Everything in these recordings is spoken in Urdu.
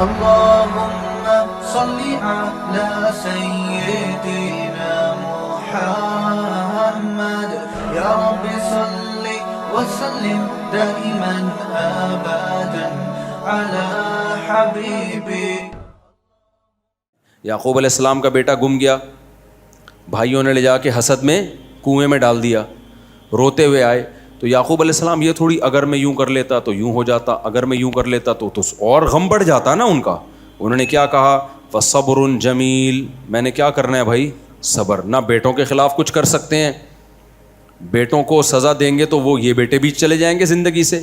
اللهم صل على سيدنا محمد يا رب صل وسلم دائما ابدا على حبيبي. یعقوب علیہ السلام کا بیٹا گم گیا, بھائیوں نے لے جا کے حسد میں کنویں میں ڈال دیا, روتے ہوئے آئے. تو یعقوب علیہ السلام یہ تھوڑی اگر میں یوں کر لیتا تو یوں ہو جاتا, اگر میں یوں کر لیتا تو اور غم بڑھ جاتا نا ان کا. انہوں نے کیا کہا, فصبر جمیل, میں نے کیا کرنا ہے بھائی, صبر. نہ بیٹوں کے خلاف کچھ کر سکتے ہیں, بیٹوں کو سزا دیں گے تو وہ یہ بیٹے بھی چلے جائیں گے زندگی سے,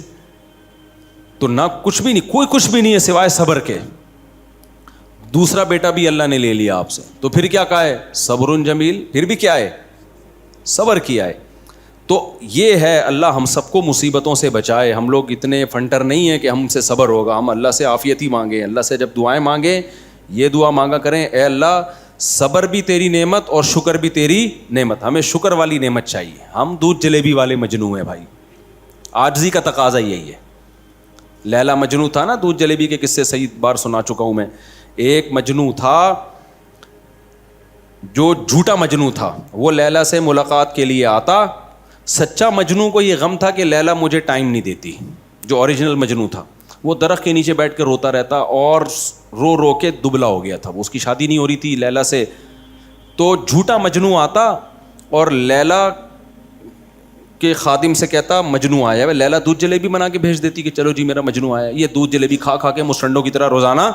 تو نہ کچھ بھی نہیں, کوئی کچھ بھی نہیں ہے سوائے صبر کے. دوسرا بیٹا بھی اللہ نے لے لیا آپ سے, تو پھر کیا کہا ہے, صبر جمیل, پھر بھی کیا ہے, صبر کیا ہے. تو یہ ہے اللہ ہم سب کو مصیبتوں سے بچائے. ہم لوگ اتنے فنٹر نہیں ہیں کہ ہم سے صبر ہوگا. ہم اللہ سے عافیت ہی مانگیں, اللہ سے جب دعائیں مانگیں یہ دعا مانگا کریں, اے اللہ صبر بھی تیری نعمت اور شکر بھی تیری نعمت, ہمیں شکر والی نعمت چاہیے. ہم دودھ جلیبی والے مجنوں ہیں بھائی, عاجزی کا تقاضا یہی ہے. لیلا مجنوں تھا نا, دودھ جلیبی کے قصے صحیح بار سنا چکا ہوں میں. ایک مجنوں تھا جو جھوٹا مجنوں تھا, وہ لیلا سے ملاقات کے لیے آتا. سچا مجنوں کو یہ غم تھا کہ لیلا مجھے ٹائم نہیں دیتی. جو اوریجنل مجنوں تھا وہ درخت کے نیچے بیٹھ کے روتا رہتا اور رو رو کے دبلا ہو گیا تھا, اس کی شادی نہیں ہو رہی تھی لیلا سے. تو جھوٹا مجنوں آتا اور لیلا کے خادم سے کہتا مجنوں آیا ہے. لیلا دودھ جلیبی بنا کے بھیج دیتی کہ چلو جی میرا مجنوں آیا. یہ دودھ جلیبی کھا کھا کے مسٹنڈوں کی طرح روزانہ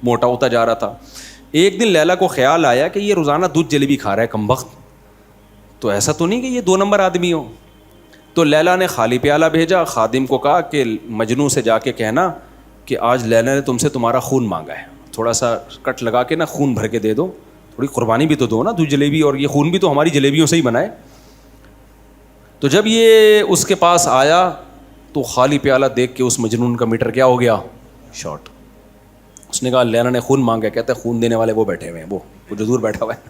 موٹا ہوتا جا رہا تھا. ایک دن لیلا کو خیال آیا کہ یہ روزانہ دودھ جلیبی کھا رہا ہے کمبخت, تو ایسا تو نہیں کہ یہ 2 نمبر آدمی ہو. تو لیلا نے خالی پیالہ بھیجا, خادم کو کہا کہ مجنوں سے جا کے کہنا کہ آج لیلا نے تم سے تمہارا خون مانگا ہے, تھوڑا سا کٹ لگا کے نا خون بھر کے دے دو, تھوڑی قربانی بھی تو دو نا, دودھ جلیبی اور یہ خون بھی تو ہماری جلیبیوں سے ہی بنا ہے. تو جب یہ اس کے پاس آیا تو خالی پیالہ دیکھ کے اس مجنون کا میٹر کیا ہو گیا, شارٹ. اس نے کہا لیلا نے خون مانگا. کہتے ہیں خون دینے والے وہ بیٹھے ہوئے ہیں, وہ جو دور بیٹھا ہوا ہے,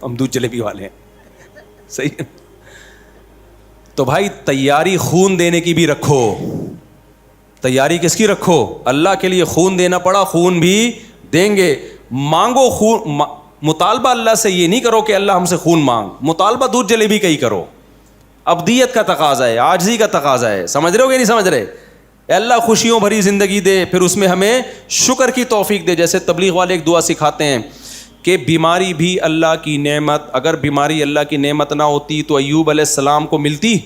ہم دودھ جلیبی والے ہیں. صحیح ہے. تو بھائی تیاری خون دینے کی بھی رکھو. تیاری کس کی رکھو, اللہ کے لیے خون دینا پڑا خون بھی دیں گے. مانگو خون, مطالبہ اللہ سے یہ نہیں کرو کہ اللہ ہم سے خون مانگ, مطالبہ دودھ جلیبی کا ہی کرو. ابدیت کا تقاضا ہے, عاجزی کا تقاضا ہے. سمجھ رہے ہو کہ نہیں سمجھ رہے؟ اے اللہ خوشیوں بھری زندگی دے, پھر اس میں ہمیں شکر کی توفیق دے. جیسے تبلیغ والے ایک دعا سکھاتے ہیں کہ بیماری بھی اللہ کی نعمت, اگر بیماری اللہ کی نعمت نہ ہوتی تو ایوب علیہ السلام کو ملتی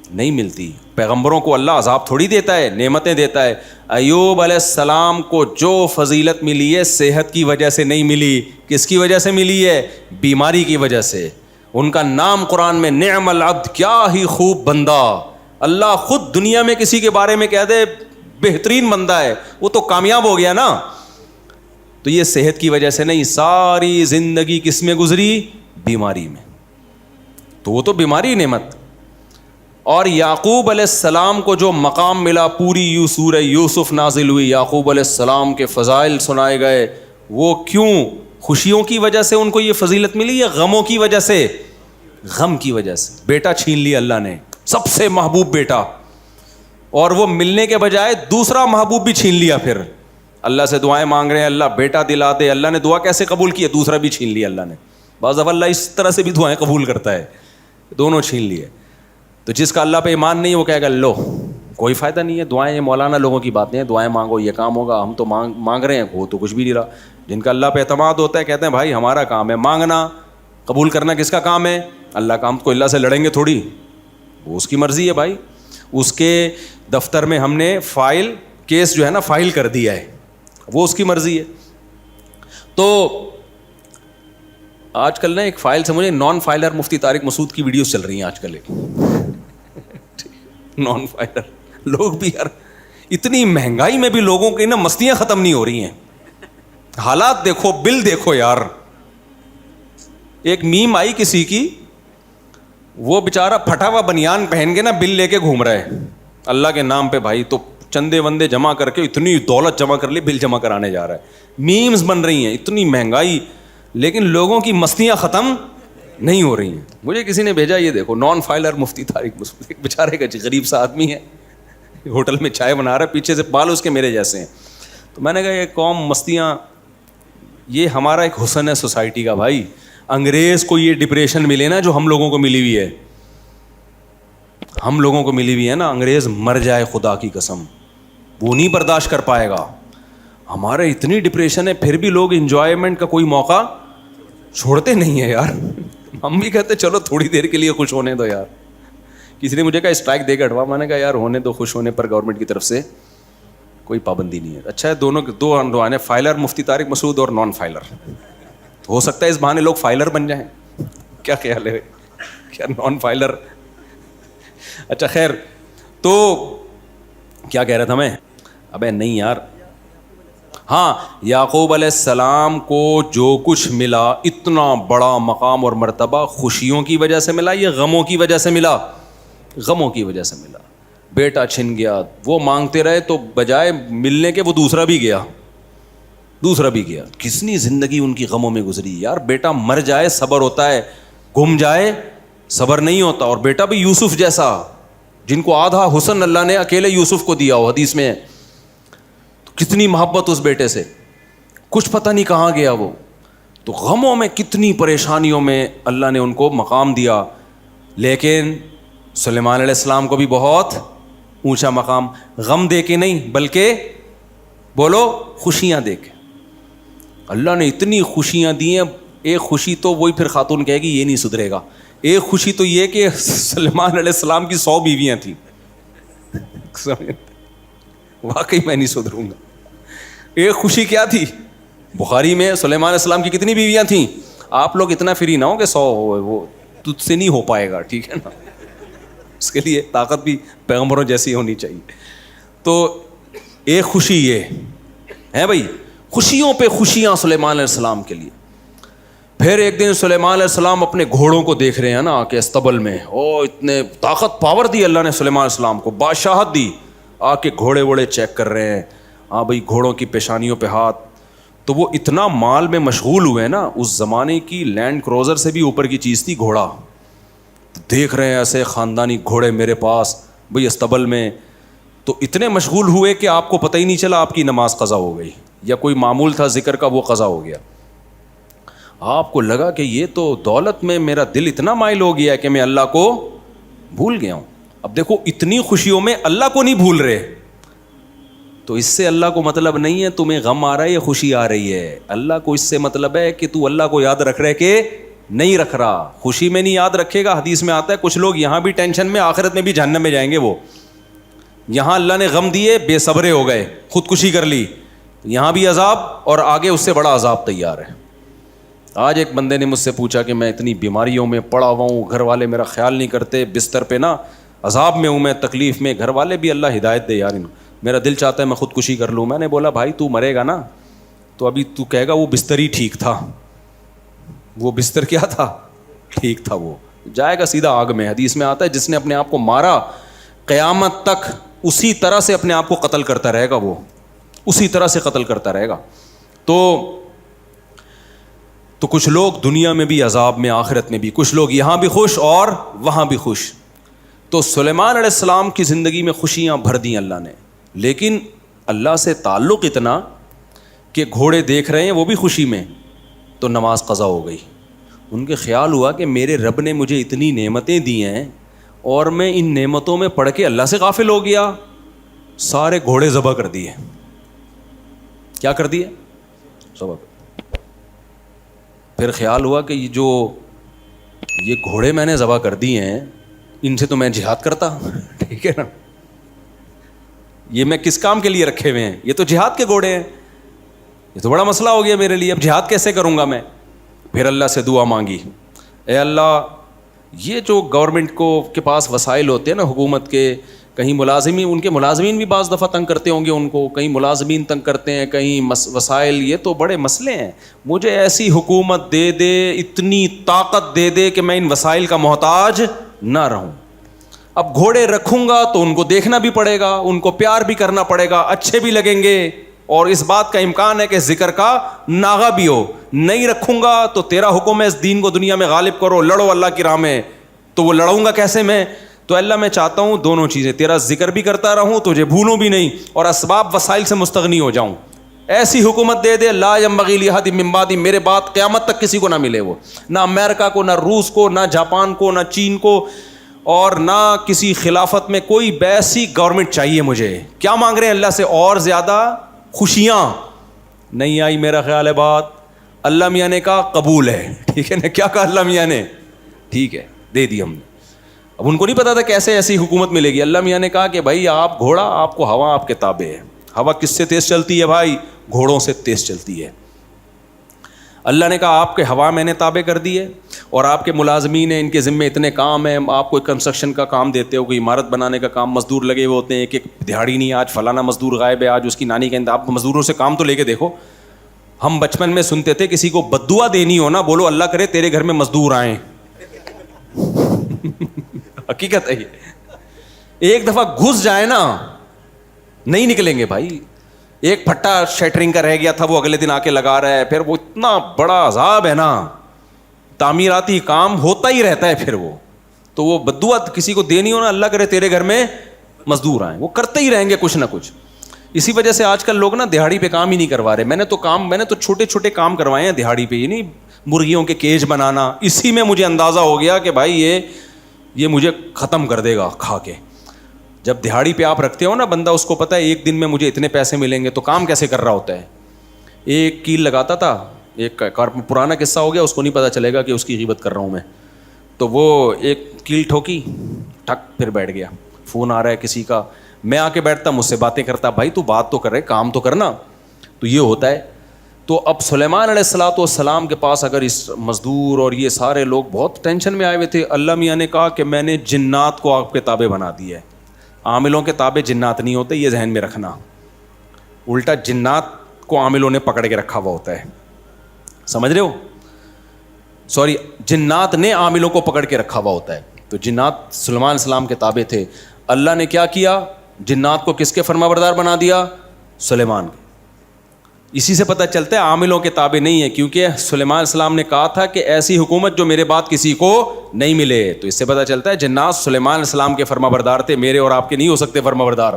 نہیں ملتی. پیغمبروں کو اللہ عذاب تھوڑی دیتا ہے, نعمتیں دیتا ہے. ایوب علیہ السلام کو جو فضیلت ملی ہے صحت کی وجہ سے نہیں ملی. کس کی وجہ سے ملی ہے؟ بیماری کی وجہ سے. ان کا نام قرآن میں نعم العبد, کیا ہی خوب بندہ. اللہ خود دنیا میں کسی کے بارے میں کہہ دے بہترین بندہ ہے, وہ تو کامیاب ہو گیا نا. تو یہ صحت کی وجہ سے نہیں, ساری زندگی کس میں گزری؟ بیماری میں. تو وہ تو بیماری نعمت. اور یعقوب علیہ السلام کو جو مقام ملا, پوری سورہ یوسف نازل ہوئی, یعقوب علیہ السلام کے فضائل سنائے گئے. وہ کیوں؟ خوشیوں کی وجہ سے ان کو یہ فضیلت ملی یا غموں کی وجہ سے؟ غم کی وجہ سے. بیٹا چھین لیا اللہ نے, سب سے محبوب بیٹا, اور وہ ملنے کے بجائے دوسرا محبوب بھی چھین لیا. پھر اللہ سے دعائیں مانگ رہے ہیں, اللہ بیٹا دلا دے. اللہ نے دعا کیسے قبول کی ہے؟ دوسرا بھی چھین لیا اللہ نے. بعض دفعہ اللہ اس طرح سے بھی دعائیں قبول کرتا ہے, دونوں چھین لیے. تو جس کا اللہ پہ ایمان نہیں وہ کہے گا لو کوئی فائدہ نہیں ہے, دعائیں یہ مولانا لوگوں کی باتیں ہیں, دعائیں مانگو یہ کام ہوگا. ہم تو مانگ رہے ہیں, وہ تو کچھ بھی نہیں رہا. جن کا اللہ پہ اعتماد ہوتا ہے کہتے ہیں بھائی ہمارا کام ہے مانگنا, قبول کرنا کس کا کام ہے؟ اللہ کا. ہم کو اللہ سے لڑیں گے تھوڑی, وہ اس کی مرضی ہے بھائی. اس کے دفتر میں ہم نے فائل کیس جو ہے نا فائل کر دیا ہے, وہ اس کی مرضی ہے. تو آج کل نا ایک فائل سے مجھے نان فائلر مفتی طارق مسعود کی ویڈیوز چل رہی ہیں آج کل. ایک نان فائلر لوگ بھی یار, اتنی مہنگائی میں بھی لوگوں کی نا مستیاں ختم نہیں ہو رہی ہیں. حالات دیکھو, بل دیکھو یار. ایک میم آئی کسی کی, وہ بیچارہ پھٹا ہوا بنیان پہن کے نا بل لے کے گھوم رہا ہے اللہ کے نام پہ. بھائی تو چندے وندے جمع کر کے اتنی دولت جمع کر لی, بل جمع کرانے جا رہا ہے. میمز بن رہی ہیں, اتنی مہنگائی, لیکن لوگوں کی مستیاں ختم نہیں ہو رہی ہیں. مجھے کسی نے بھیجا, یہ دیکھو نان فائلر مفتی طارق مسعود, ایک بیچارے کا غریب سا آدمی ہے, ہوٹل میں چائے بنا رہا ہے, پیچھے سے بال اس کے میرے جیسے ہیں. تو میں نے کہا یہ قوم مستیاں, یہ ہمارا ایک حسن ہے سوسائٹی کا بھائی. انگریز کو یہ ڈپریشن ملے نا جو ہم لوگوں کو ملی ہوئی ہے, ہم لوگوں کو ملی ہوئی ہے نا, انگریز مر جائے خدا کی قسم, وہ نہیں برداشت کر پائے گا. ہمارے اتنی ڈپریشن ہے پھر بھی لوگ انجوائمنٹ کا کوئی موقع چھوڑتے نہیں ہیں یار. ہم بھی کہتے چلو تھوڑی دیر کے لیے خوش ہونے دو یار. کسی نے مجھے کہا اسٹرائک دے کے ہٹوا, میں نے کہا یار ہونے دو, خوش ہونے پر گورنمنٹ کی طرف سے کوئی پابندی نہیں ہے. اچھا ہے دونوں دو عنوان, فائلر مفتی طارق مسعود اور نان فائلر. ہو سکتا ہے اس بہانے لوگ فائلر بن جائیں, کیا خیال ہے, کیا نان فائلر. اچھا خیر, تو کیا کہہ رہا تھا میں, ابے نہیں یار, ہاں یعقوب علیہ السلام کو جو کچھ ملا اتنا بڑا مقام اور مرتبہ خوشیوں کی وجہ سے ملا یا غموں کی وجہ سے ملا؟ غموں کی وجہ سے ملا. بیٹا چھن گیا, وہ مانگتے رہے تو بجائے ملنے کے وہ دوسرا بھی گیا. کتنی زندگی ان کی غموں میں گزری یار. بیٹا مر جائے صبر ہوتا ہے, گم جائے صبر نہیں ہوتا. اور بیٹا بھی یوسف جیسا, جن کو آدھا حسن اللہ نے اکیلے یوسف کو دیا ہو, حدیث میں ہے. تو کتنی محبت اس بیٹے سے, کچھ پتہ نہیں کہاں گیا وہ. تو غموں میں کتنی پریشانیوں میں اللہ نے ان کو مقام دیا. لیکن سلیمان علیہ السلام کو بھی بہت اونچا مقام, غم دے کے نہیں بلکہ بولو خوشیاں دے کے. اللہ نے اتنی خوشیاں دی ہیں. ایک خوشی تو وہی پھر خاتون کہے گی یہ نہیں سدھرے گا. ایک خوشی تو یہ کہ سلیمان علیہ السلام کی 100 بیویاں تھیں. واقعی میں نہیں سدھروں گا. ایک خوشی کیا تھی, بخاری میں سلیمان علیہ السلام کی کتنی بیویاں تھیں. آپ لوگ اتنا فری نہ ہو کہ 100 وہ تجھ سے نہیں ہو پائے گا, ٹھیک ہے نا. اس کے لیے طاقت بھی پیغمبروں جیسی ہونی چاہیے. تو ایک خوشی یہ ہے بھائی, خوشیوں پہ خوشیاں سلیمان علیہ السلام کے لیے. پھر ایک دن سلیمان علیہ السلام اپنے گھوڑوں کو دیکھ رہے ہیں نا کہ استبل میں, اتنے طاقت پاور دی اللہ نے سلیمان علیہ السلام کو, بادشاہت دی. آ کے گھوڑے ووڑے چیک کر رہے ہیں, ہاں بھائی گھوڑوں کی پیشانیوں پہ ہاتھ. تو وہ اتنا مال میں مشغول ہوئے نا, اس زمانے کی لینڈ کروزر سے بھی اوپر کی چیز تھی گھوڑا. دیکھ رہے ہیں ایسے خاندانی گھوڑے میرے پاس بھئی استبل میں. تو اتنے مشغول ہوئے کہ آپ کو پتہ ہی نہیں چلا آپ کی نماز قضا ہو گئی, یا کوئی معمول تھا ذکر کا وہ قضا ہو گیا. آپ کو لگا کہ یہ تو دولت میں میرا دل اتنا مائل ہو گیا ہے کہ میں اللہ کو بھول گیا ہوں. اب دیکھو اتنی خوشیوں میں اللہ کو نہیں بھول رہے, تو اس سے اللہ کو مطلب نہیں ہے تمہیں غم آ رہا ہے یا خوشی آ رہی ہے. اللہ کو اس سے مطلب ہے کہ تو اللہ کو یاد رکھ رہے کہ نہیں رکھ رہا. خوشی میں نہیں یاد رکھے گا, حدیث میں آتا ہے کچھ لوگ یہاں بھی ٹینشن میں, آخرت میں بھی جہنم میں جائیں گے. وہ یہاں اللہ نے غم دیے, بے صبرے ہو گئے, خودکشی کر لی, یہاں بھی عذاب اور آگے اس سے بڑا عذاب تیار ہے. آج ایک بندے نے مجھ سے پوچھا کہ میں اتنی بیماریوں میں پڑا ہوا ہوں, گھر والے میرا خیال نہیں کرتے, بستر پہ نا عذاب میں ہوں میں, تکلیف میں, گھر والے بھی اللہ ہدایت دے یار, میرا دل چاہتا ہے میں خودکشی کر لوں. میں نے بولا بھائی تو مرے گا نا تو ابھی تو کہے گا وہ بستر ہی ٹھیک تھا. وہ بستر کیا تھا, ٹھیک تھا, وہ جائے گا سیدھا آگ میں. حدیث میں آتا ہے جس نے اپنے آپ کو مارا قیامت تک اسی طرح سے اپنے آپ کو قتل کرتا رہے گا, وہ اسی طرح سے قتل کرتا رہے گا. تو کچھ لوگ دنیا میں بھی عذاب میں, آخرت میں بھی, کچھ لوگ یہاں بھی خوش اور وہاں بھی خوش. تو سلیمان علیہ السلام کی زندگی میں خوشیاں بھر دیں اللہ نے, لیکن اللہ سے تعلق اتنا کہ گھوڑے دیکھ رہے ہیں وہ بھی خوشی میں, تو نماز قضا ہو گئی. ان کے خیال ہوا کہ میرے رب نے مجھے اتنی نعمتیں دی ہیں اور میں ان نعمتوں میں پڑھ کے اللہ سے غافل ہو گیا. سارے گھوڑے ذبح کر دیے. کیا کر دیے؟ ذبح. پھر خیال ہوا کہ یہ گھوڑے میں نے ذبح کر دیے ہیں, ان سے تو میں جہاد کرتا, ٹھیک ہے نا, یہ میں کس کام کے لیے رکھے ہوئے ہیں, یہ تو جہاد کے گھوڑے ہیں, یہ تو بڑا مسئلہ ہو گیا میرے لیے, اب جہاد کیسے کروں گا میں. پھر اللہ سے دعا مانگی, اے اللہ یہ جو گورنمنٹ کے پاس وسائل ہوتے ہیں نا حکومت کے, کہیں ملازمین, ان کے ملازمین بھی بعض دفعہ تنگ کرتے ہوں گے ان کو, کہیں ملازمین تنگ کرتے ہیں, کہیں وسائل, یہ تو بڑے مسئلے ہیں. مجھے ایسی حکومت دے دے, اتنی طاقت دے دے کہ میں ان وسائل کا محتاج نہ رہوں. اب گھوڑے رکھوں گا تو ان کو دیکھنا بھی پڑے گا, ان کو پیار بھی کرنا پڑے گا, اچھے بھی لگیں گے, اور اس بات کا امکان ہے کہ ذکر کا ناغہ بھی ہو. نہیں رکھوں گا تو تیرا حکم ہے اس دین کو دنیا میں غالب کرو, لڑو اللہ کی راہ میں, تو وہ لڑوں گا کیسے میں. تو اللہ میں چاہتا ہوں دونوں چیزیں, تیرا ذکر بھی کرتا رہوں, تجھے بھولوں بھی نہیں, اور اسباب وسائل سے مستغنی ہو جاؤں. ایسی حکومت دے دے لا ينبغي لأحد من بعدی، میرے بعد قیامت تک کسی کو نہ ملے وہ، نہ امریکہ کو، نہ روس کو، نہ جاپان کو، نہ چین کو، اور نہ کسی خلافت میں کوئی ایسی گورنمنٹ چاہیے مجھے۔ کیا مانگ رہے ہیں اللہ سے؟ اور زیادہ خوشیاں۔ نہیں آئی میرا خیال ہے بات؟ اللہ میاں نے کہا قبول ہے، ٹھیک ہے نا؟ کیا کہا اللہ میاں نے؟ ٹھیک ہے، دے دی ہم نے۔ اب ان کو نہیں پتا تھا کیسے ایسی حکومت ملے گی۔ اللہ میاں نے کہا کہ بھائی آپ گھوڑا، آپ کو ہوا آپ کے تابع ہے۔ ہوا کس سے تیز چلتی ہے بھائی؟ گھوڑوں سے تیز چلتی ہے۔ اللہ نے کہا آپ کے ہوا میں نے تابع کر دی ہے، اور آپ کے ملازمین ہیں، ان کے ذمے اتنے کام ہیں، آپ کو کنسٹرکشن کا کام دیتے ہو، کوئی عمارت بنانے کا کام، مزدور لگے ہوئے ہوتے ہیں، ایک ایک دہاڑی نہیں، آج فلانا مزدور غائب ہے، آج اس کی نانی کا، آپ مزدوروں سے کام تو لے کے دیکھو۔ ہم بچپن میں سنتے تھے کسی کو بددعا دینی ہو نا، بولو اللہ کرے تیرے گھر میں مزدور آئیں۔ حقیقت ہے یہ، ایک دفعہ گھس جائے نا نہیں نکلیں گے بھائی۔ ایک پھٹا شیٹرنگ کا رہ گیا تھا، وہ اگلے دن آ کے لگا رہا ہے، پھر وہ اتنا بڑا عذاب ہے نا، تعمیراتی کام ہوتا ہی رہتا ہے پھر وہ۔ تو وہ بددعا کسی کو دینی ہو نا، اللہ کرے تیرے گھر میں مزدور آئیں، وہ کرتے ہی رہیں گے کچھ نہ کچھ۔ اسی وجہ سے آج کل لوگ نا دہاڑی پہ کام ہی نہیں کروا رہے۔ میں نے تو چھوٹے چھوٹے کام کروائے ہیں دہاڑی پہ، یہ نہیں مرغیوں کے کیج بنانا، اسی میں مجھے اندازہ ہو گیا کہ بھائی یہ مجھے ختم کر دے گا کھا کے۔ جب دہاڑی پہ آپ رکھتے ہو نا بندہ، اس کو پتہ ہے ایک دن میں مجھے اتنے پیسے ملیں گے، تو کام کیسے کر رہا ہوتا ہے۔ ایک کیل لگاتا تھا، ایک پرانا قصہ ہو گیا، اس کو نہیں پتہ چلے گا کہ اس کی غیبت کر رہا ہوں میں۔ تو وہ ایک کیل ٹھوکی، ٹھک، پھر بیٹھ گیا۔ فون آ رہا ہے کسی کا، میں آ کے بیٹھتا، مجھ سے باتیں کرتا، بھائی تو بات تو کر رہے، کام تو کرنا۔ تو یہ ہوتا ہے۔ تو اب سلیمان علیہ الصلوۃ والسلام کے پاس اگر اس مزدور اور یہ سارے لوگ بہت ٹینشن میں آئے ہوئے تھے، اللہ میاں نے کہا کہ میں نے جنات کو آپ کے تابع بنا دیا ہے۔ عاملوں کے تابع جنات نہیں ہوتے، یہ ذہن میں رکھنا۔ الٹا جنات کو عاملوں نے پکڑ کے رکھا ہوا ہوتا ہے، سمجھ رہے ہو؟ سوری، جنات نے عاملوں کو پکڑ کے رکھا ہوا ہوتا ہے۔ تو جنات سلیمان علیہ السلام کے تابع تھے۔ اللہ نے کیا کیا؟ جنات کو کس کے فرما بردار بنا دیا؟ سلیمان کے۔ اسی سے پتہ چلتا ہے عاملوں کے تابع نہیں ہے، کیونکہ سلیمان علیہ السلام نے کہا تھا کہ ایسی حکومت جو میرے بعد کسی کو نہیں ملے۔ تو اس سے پتہ چلتا ہے جنات سلیمان علیہ السلام کے فرما بردار تھے، میرے اور آپ کے نہیں ہو سکتے فرما بردار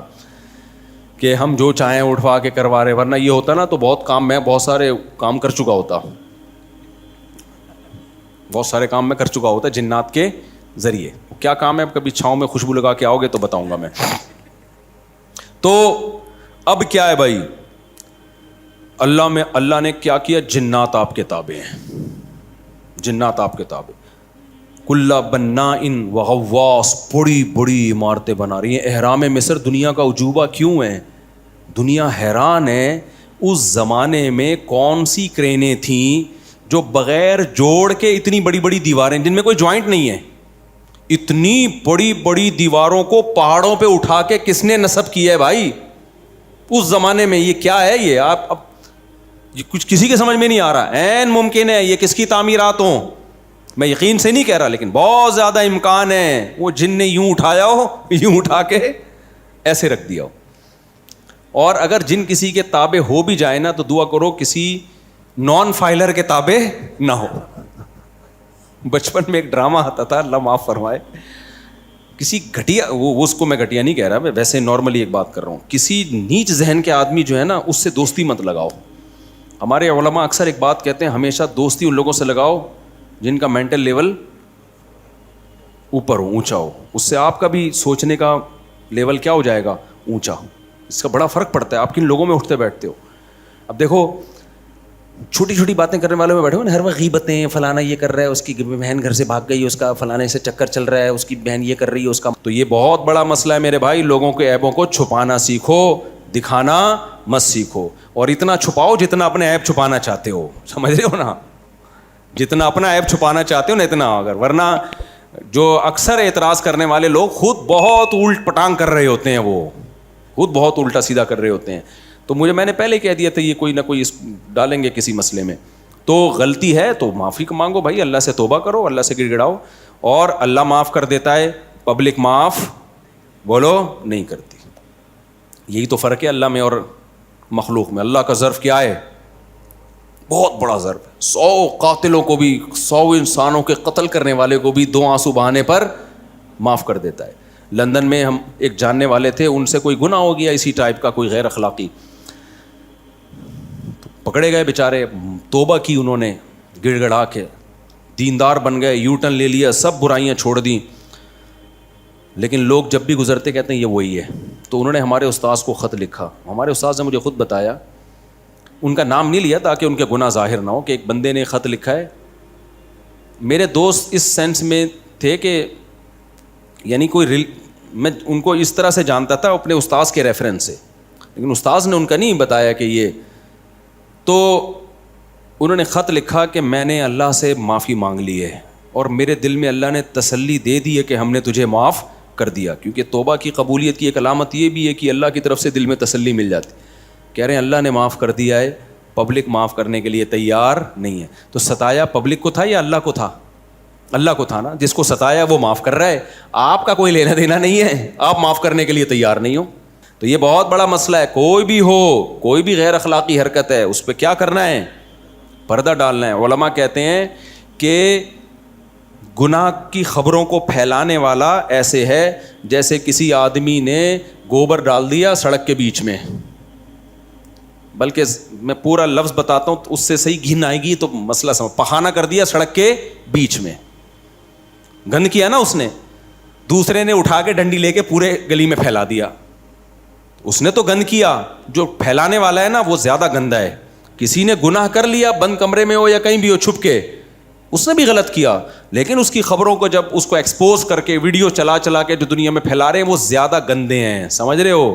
کہ ہم جو چاہیں اٹھوا کے کروا رہے، ورنہ یہ ہوتا نا تو بہت کام، میں بہت سارے کام کر چکا ہوتا، بہت سارے کام میں کر چکا ہوتا جنات کے ذریعے۔ کیا کام ہے؟ کبھی چھاؤں میں خوشبو لگا کے آؤ گے تو بتاؤں گا میں۔ تو اب کیا ہے بھائی، اللہ نے کیا کیا؟ جنات آپ کے تابع ہیں، جنات آپ کے تابع۔ کل بناء وغواص، بڑی بڑی عمارتیں بنا رہی ہیں۔ احرام مصر دنیا کا عجوبہ کیوں ہے؟ دنیا حیران ہے اس زمانے میں کون سی کرینیں تھیں جو بغیر جوڑ کے اتنی بڑی بڑی دیواریں جن میں کوئی جوائنٹ نہیں ہے، اتنی بڑی بڑی دیواروں کو پہاڑوں پہ اٹھا کے کس نے نصب کیا ہے بھائی اس زمانے میں؟ یہ کیا ہے؟ یہ آپ اب یہ کچھ کسی کے سمجھ میں نہیں آ رہا۔ عین ممکن ہے یہ کس کی تعمیرات ہوں، میں یقین سے نہیں کہہ رہا، لیکن بہت زیادہ امکان ہے وہ جن نے یوں اٹھایا ہو، یوں اٹھا کے ایسے رکھ دیا ہو۔ اور اگر جن کسی کے تابع ہو بھی جائے نا تو دعا کرو کسی نان فائلر کے تابع نہ ہو۔ بچپن میں ایک ڈرامہ آتا تھا، اللہ معاف فرمائے، کسی گھٹیا، وہ اس کو میں گھٹیا نہیں کہہ رہا، میں ویسے نارملی ایک بات کر رہا ہوں، کسی نیچ ذہن کے آدمی جو ہے نا اس سے دوستی مت لگاؤ۔ ہمارے علماء اکثر ایک بات کہتے ہیں، ہمیشہ دوستی ان لوگوں سے لگاؤ جن کا مینٹل لیول اوپر ہو، اونچا ہو، اس سے آپ کا بھی سوچنے کا لیول کیا ہو جائے گا؟ اونچا۔ اس کا بڑا فرق پڑتا ہے آپ کن لوگوں میں اٹھتے بیٹھتے ہو۔ اب دیکھو چھوٹی چھوٹی باتیں کرنے والوں میں بیٹھے ہو نا، ہر وقت غیبتیں، فلانا یہ کر رہا ہے، اس کی بہن گھر سے بھاگ گئی، اس کا فلانے سے چکر چل رہا ہے، اس کی بہن یہ کر رہی ہے، اس کا۔ تو یہ بہت بڑا مسئلہ ہے میرے بھائی، لوگوں کے عیبوں کو چھپانا سیکھو، دکھانا مت سیکھو، اور اتنا چھپاؤ جتنا اپنے عیب چھپانا چاہتے ہو، سمجھ رہے ہو نا؟ جتنا اپنا عیب چھپانا چاہتے ہو نا اتنا، اگر ورنہ جو اکثر اعتراض کرنے والے لوگ خود بہت الٹ پٹانگ کر رہے ہوتے ہیں، وہ خود بہت الٹا سیدھا کر رہے ہوتے ہیں۔ تو میں نے پہلے کہہ دیا تھا یہ کوئی نہ کوئی ڈالیں گے کسی مسئلے میں، تو غلطی ہے تو معافی مانگو بھائی، اللہ سے توبہ کرو، اللہ سے گڑ گڑاؤ، اور اللہ معاف کر دیتا ہے، پبلک معاف بولو نہیں کرتی۔ یہی تو فرق ہے اللہ میں اور مخلوق میں۔ اللہ کا ظرف کیا ہے؟ بہت بڑا ظرف ہے، 100 قاتلوں کو بھی، 100 انسانوں کے قتل کرنے والے کو بھی 2 آنسو بہانے پر معاف کر دیتا ہے۔ لندن میں ہم ایک جاننے والے تھے، ان سے کوئی گناہ ہو گیا اسی ٹائپ کا، کوئی غیر اخلاقی، پکڑے گئے بیچارے, توبہ کی انہوں نے گڑ گڑا کے, دیندار بن گئے, یو ٹرن لے لیا, سب برائیاں چھوڑ دیں. لیکن لوگ جب بھی گزرتے کہتے ہیں یہ وہی ہے. تو انہوں نے ہمارے استاذ کو خط لکھا. ہمارے استاذ نے مجھے خود بتایا, ان کا نام نہیں لیا تاکہ ان کے گناہ ظاہر نہ ہو, کہ ایک بندے نے خط لکھا ہے. میرے دوست اس سینس میں تھے کہ یعنی میں ان کو اس طرح سے جانتا تھا اپنے استاذ کے ریفرنس سے, لیکن استاذ نے ان کا نہیں بتایا کہ یہ. تو انہوں نے خط لکھا کہ میں نے اللہ سے معافی مانگ لی ہے اور میرے دل میں اللہ نے تسلی دے دی ہے کہ ہم نے تجھے معاف کر دیا. کیونکہ توبہ کی قبولیت کی ایک علامت یہ بھی ہے کہ اللہ کی طرف سے دل میں تسلی مل جاتی. کہہ رہے ہیں اللہ نے معاف کر دیا ہے, پبلک معاف کرنے کے لیے تیار نہیں ہے. تو ستایا پبلک کو تھا یا اللہ کو تھا؟ اللہ کو تھا نا. جس کو ستایا وہ معاف کر رہا ہے, آپ کا کوئی لینا دینا نہیں ہے, آپ معاف کرنے کے لیے تیار نہیں ہو. تو یہ بہت بڑا مسئلہ ہے. کوئی بھی ہو, کوئی بھی غیر اخلاقی حرکت ہے, اس پہ کیا کرنا ہے؟ پردہ ڈالنا ہے. علماء کہتے ہیں کہ گناہ کی خبروں کو پھیلانے والا ایسے ہے جیسے کسی آدمی نے گوبر ڈال دیا سڑک کے بیچ میں. بلکہ میں پورا لفظ بتاتا ہوں تو اس سے صحیح گھن آئے گی تو مسئلہ سمجھ. پخانہ کر دیا سڑک کے بیچ میں, گند کیا نا اس نے, دوسرے نے اٹھا کے ڈنڈی لے کے پورے گلی میں پھیلا دیا. اس نے تو گند کیا, جو پھیلانے والا ہے نا وہ زیادہ گندا ہے. کسی نے گناہ کر لیا بند کمرے میں ہو یا کہیں بھی ہو چھپ کے, اس نے بھی غلط کیا, لیکن اس کی خبروں کو جب اس کو ایکسپوز کر کے ویڈیو چلا چلا کے جو دنیا میں پھیلا رہے ہیں وہ زیادہ گندے ہیں. سمجھ رہے ہو؟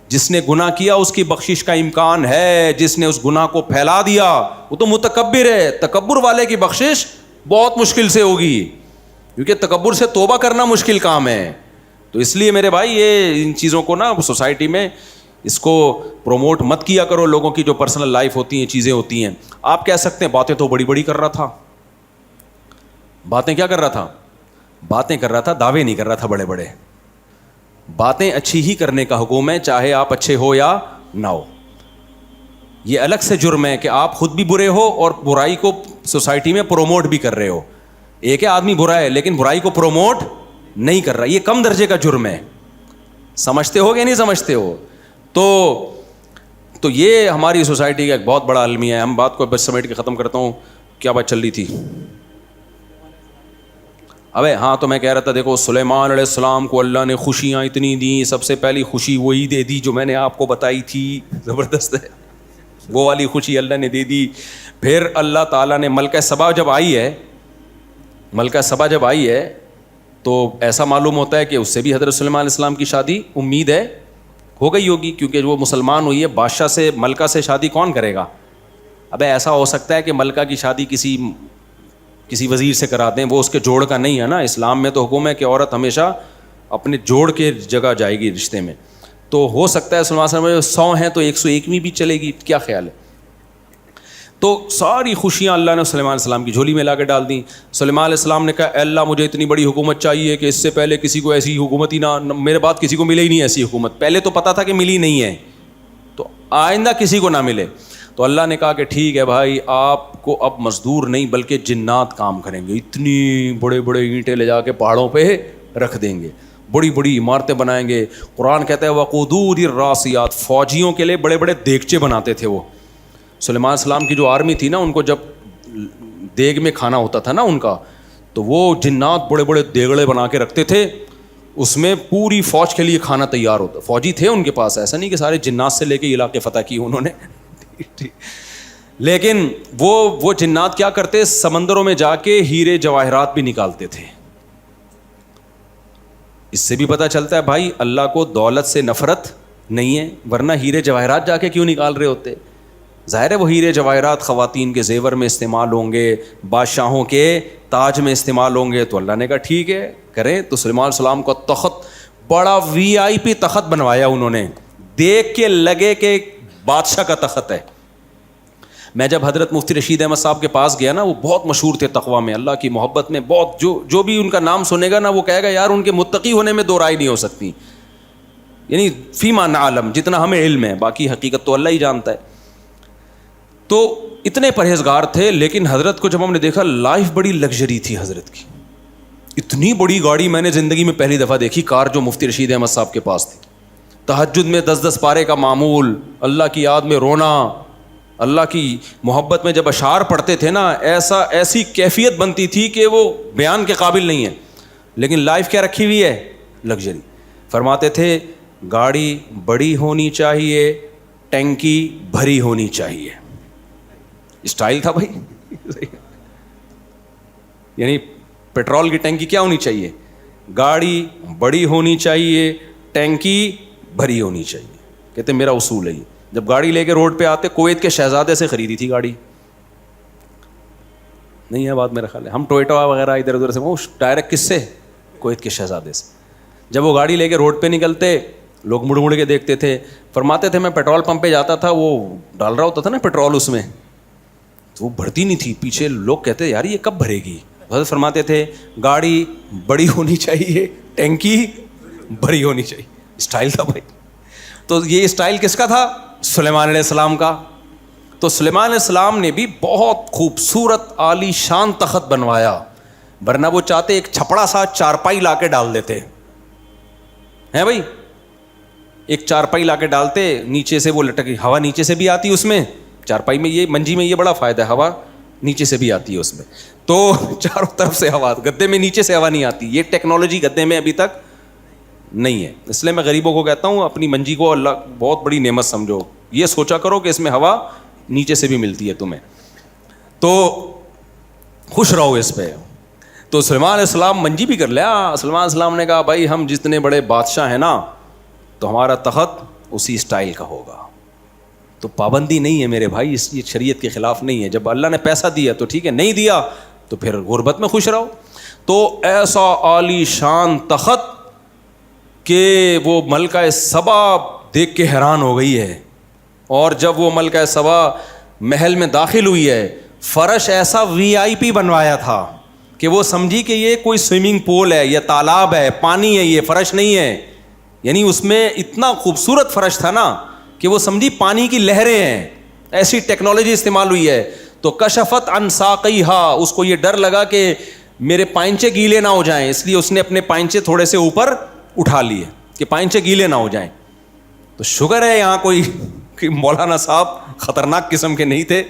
جس نے گناہ کیا اس کی بخشش کا امکان ہے, جس نے اس گناہ کو پھیلا دیا وہ تو متکبر ہے. تکبر والے کی بخشش بہت مشکل سے ہوگی, کیونکہ تکبر سے توبہ کرنا مشکل کام ہے. تو اس لیے میرے بھائی یہ ان چیزوں کو نا سوسائٹی میں اس کو پروموٹ مت کیا کرو. لوگوں کی جو پرسنل لائف ہوتی ہیں, چیزیں ہوتی ہیں. آپ کہہ سکتے ہیں باتیں تو بڑی بڑی کر رہا تھا. باتیں کیا کر رہا تھا؟ باتیں کر رہا تھا, دعوے نہیں کر رہا تھا بڑے بڑے. باتیں اچھی ہی کرنے کا حکم ہے, چاہے آپ اچھے ہو یا نہ ہو. یہ الگ سے جرم ہے کہ آپ خود بھی برے ہو اور برائی کو سوسائٹی میں پروموٹ بھی کر رہے ہو. ایک ہے آدمی برا ہے لیکن برائی کو پروموٹ نہیں کر رہا, یہ کم درجے کا جرم ہے. سمجھتے ہو کہ نہیں سمجھتے ہو؟ تو یہ ہماری سوسائٹی کا ایک بہت بڑا المیہ ہے. ہم بات کو بس سمیٹ کے ختم کرتا ہوں. کیا بات چل رہی تھی؟ ابے ہاں, تو میں کہہ رہا تھا دیکھو سلیمان علیہ السلام کو اللہ نے خوشیاں اتنی دیں. سب سے پہلی خوشی وہی دے دی جو میں نے آپ کو بتائی تھی, زبردست ہے, وہ والی خوشی اللہ نے دے دی. پھر اللہ تعالیٰ نے ملکہ سبا جب آئی ہے تو ایسا معلوم ہوتا ہے کہ اس سے بھی حضرت سلیمان علیہ السلام کی شادی امید ہے ہو گئی ہوگی, کیونکہ وہ مسلمان ہوئی ہے. بادشاہ سے ملکہ سے شادی کون کرے گا؟ ابے ایسا ہو سکتا ہے کہ ملکہ کی شادی کسی وزیر سے کرا دیں, وہ اس کے جوڑ کا نہیں ہے نا. اسلام میں تو حکم ہے کہ عورت ہمیشہ اپنے جوڑ کے جگہ جائے گی رشتے میں. تو ہو سکتا ہے سلیمان علیہ السلام 100 ہیں تو 101ویں بھی چلے گی. کیا خیال ہے؟ تو ساری خوشیاں اللہ نے سلیمان علیہ السلام کی جھولی میں لا کے ڈال دیں. سلیمان علیہ السلام نے کہا اے اللہ مجھے اتنی بڑی حکومت چاہیے کہ اس سے پہلے کسی کو ایسی حکومت ہی نہ, میرے بعد کسی کو ملے ہی نہیں ایسی حکومت. پہلے تو پتہ تھا کہ ملی نہیں ہے, تو آئندہ کسی کو نہ ملے. تو اللہ نے کہا کہ ٹھیک ہے بھائی, آپ کو اب مزدور نہیں بلکہ جنات کام کریں گے. اتنی بڑے بڑے اینٹیں لے جا کے پہاڑوں پہ رکھ دیں گے, بڑی بڑی عمارتیں بنائیں گے. قرآن کہتا ہے وقدور الراسیات, فوجیوں کے لیے بڑے بڑے دیگچے بناتے تھے وہ. سلیمان السلام کی جو آرمی تھی نا, ان کو جب دیگ میں کھانا ہوتا تھا نا ان کا, تو وہ جنات بڑے بڑے دیگڑے بنا کے رکھتے تھے, اس میں پوری فوج کے لیے کھانا تیار ہوتا. فوجی تھے ان کے پاس, ایسا نہیں کہ سارے جنات سے لے کے علاقے فتح کیے انہوں نے. لیکن وہ جنات کیا کرتے, سمندروں میں جا کے ہیرے جواہرات بھی نکالتے تھے. اس سے بھی پتہ چلتا ہے بھائی اللہ کو دولت سے نفرت نہیں ہے, ورنہ ہیرے جواہرات جا کے کیوں نکال رہے ہوتے؟ ظاہر ہے وہ ہیرے جواہرات خواتین کے زیور میں استعمال ہوں گے, بادشاہوں کے تاج میں استعمال ہوں گے. تو اللہ نے کہا ٹھیک ہے کریں. تو سلیمان علیہ السلام کا تخت بڑا VIP تخت بنوایا انہوں نے, دیکھ کے لگے کہ بادشاہ کا تخت ہے. میں جب حضرت مفتی رشید احمد صاحب کے پاس گیا نا, وہ بہت مشہور تھے تقویٰ میں, اللہ کی محبت میں بہت. جو بھی ان کا نام سنے گا نا وہ کہے گا یار ان کے متقی ہونے میں دو رائے نہیں ہو سکتی. یعنی فیما نعلم, جتنا ہمیں علم ہے, باقی حقیقت تو اللہ ہی جانتا ہے. تو اتنے پرہیزگار تھے, لیکن حضرت کو جب ہم نے دیکھا لائف بڑی لگژری تھی حضرت کی. اتنی بڑی گاڑی میں نے زندگی میں پہلی دفعہ دیکھی, کار جو مفتی رشید احمد صاحب کے پاس تھی. تہجد میں 10 پارے کا معمول, اللہ کی یاد میں رونا, اللہ کی محبت میں جب اشعار پڑھتے تھے نا, ایسی کیفیت بنتی تھی کہ وہ بیان کے قابل نہیں ہے. لیکن لائف کیا رکھی ہوئی ہے؟ لگژری. فرماتے تھے گاڑی بڑی ہونی چاہیے, ٹینکی بھری ہونی چاہیے. اسٹائل تھا بھائی. یعنی پیٹرول کی ٹینکی کیا ہونی چاہیے؟ گاڑی بڑی ہونی چاہیے, ٹینکی بھری ہونی چاہیے. کہتے میرا اصول ہے یہ. جب گاڑی لے کے روڈ پہ آتے, کویت کے شہزادے سے خریدی تھی گاڑی, نہیں ہے بات میرا خیال ہے, ہم ٹوئیٹا وغیرہ ادھر ادھر سے, وہ ڈائریکٹ کس سے؟ کویت کے شہزادے سے. جب وہ گاڑی لے کے روڈ پہ نکلتے, لوگ مڑ مڑ کے دیکھتے تھے. فرماتے تھے میں پیٹرول پمپ پہ جاتا تھا, وہ ڈال رہا ہوتا تھا نا پیٹرول اس میں, تو وہ بھرتی نہیں تھی. پیچھے لوگ کہتے یار یہ کب بھرے گی. حضرت فرماتے تھے گاڑی بڑی ہونی چاہیے, ٹینکی بھری ہونی چاہیے. اسٹائل تھا بھائی. تو یہ اسٹائل کس کا تھا؟ سلیمان علیہ السلام کا. تو سلیمان علیہ السلام نے بھی بہت خوبصورت عالی شان تخت بنوایا, ورنہ وہ چاہتے ایک چھپڑا سا چارپائی لا کے ڈال دیتے ہیں بھائی. ایک چارپائی لا کے ڈالتے, نیچے سے وہ لٹکی, ہوا نیچے سے بھی آتی اس میں. چارپائی میں یہ منجی میں یہ بڑا فائدہ ہے, ہوا نیچے سے بھی آتی ہے اس میں, تو چاروں طرف سے ہوا. گدے میں نیچے سے ہوا نہیں آتی, یہ ٹیکنالوجی گدے میں ابھی تک نہیں ہے. اس لیے میں غریبوں کو کہتا ہوں اپنی منجی کو اللہ بہت بڑی نعمت سمجھو, یہ سوچا کرو کہ اس میں ہوا نیچے سے بھی ملتی ہے تمہیں, تو خوش رہو اس پہ. تو سلیمان علیہ السلام منجی بھی کر لیا. سلیمان علیہ السلام نے کہا بھائی ہم جتنے بڑے بادشاہ ہیں نا, تو ہمارا تخت اسی اسٹائل کا ہوگا. تو پابندی نہیں ہے میرے بھائی, یہ شریعت کے خلاف نہیں ہے. جب اللہ نے پیسہ دیا تو ٹھیک ہے, نہیں دیا تو پھر غربت میں خوش رہو. تو ایسا عالی شان تخت کہ وہ ملکہ سبا دیکھ کے حیران ہو گئی ہے. اور جب وہ ملکہ سبا محل میں داخل ہوئی ہے, فرش ایسا VIP بنوایا تھا کہ وہ سمجھی کہ یہ کوئی سوئمنگ پول ہے یا تالاب ہے, پانی ہے, یہ فرش نہیں ہے. یعنی اس میں اتنا خوبصورت فرش تھا نا کہ وہ سمجھی پانی کی لہریں ہیں, ایسی ٹیکنالوجی استعمال ہوئی ہے. تو کشفت عن ساقیہا, اس کو یہ ڈر لگا کہ میرے پائنچے گیلے نہ ہو جائیں, اس لیے اس نے اپنے پائنچے تھوڑے سے اوپر اٹھا لیے کہ پائنچے گیلے نہ ہو جائیں. تو شکر ہے یہاں کوئی مولانا صاحب خطرناک قسم کے نہیں تھے,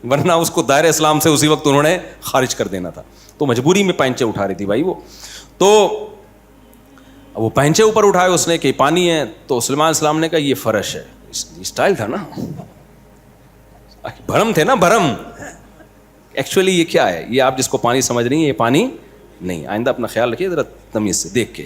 ورنہ اس کو دائرہ اسلام سے اسی وقت انہوں نے خارج کر دینا تھا. تو مجبوری میں پائنچے اٹھا رہی تھی بھائی وہ. تو وہ پائنچے اوپر اٹھائے اس نے کہ پانی ہے. تو سلیمان علیہ السلام نے کہا یہ فرش ہے. اسٹائل تھا نا, بھرم تھے نا, بھرم. ایکچولی یہ کیا ہے, یہ آپ جس کو پانی سمجھ رہی ہیں یہ پانی نہیں. آئندہ اپنا خیال رکھیے ذرا تمیز سے دیکھ کے.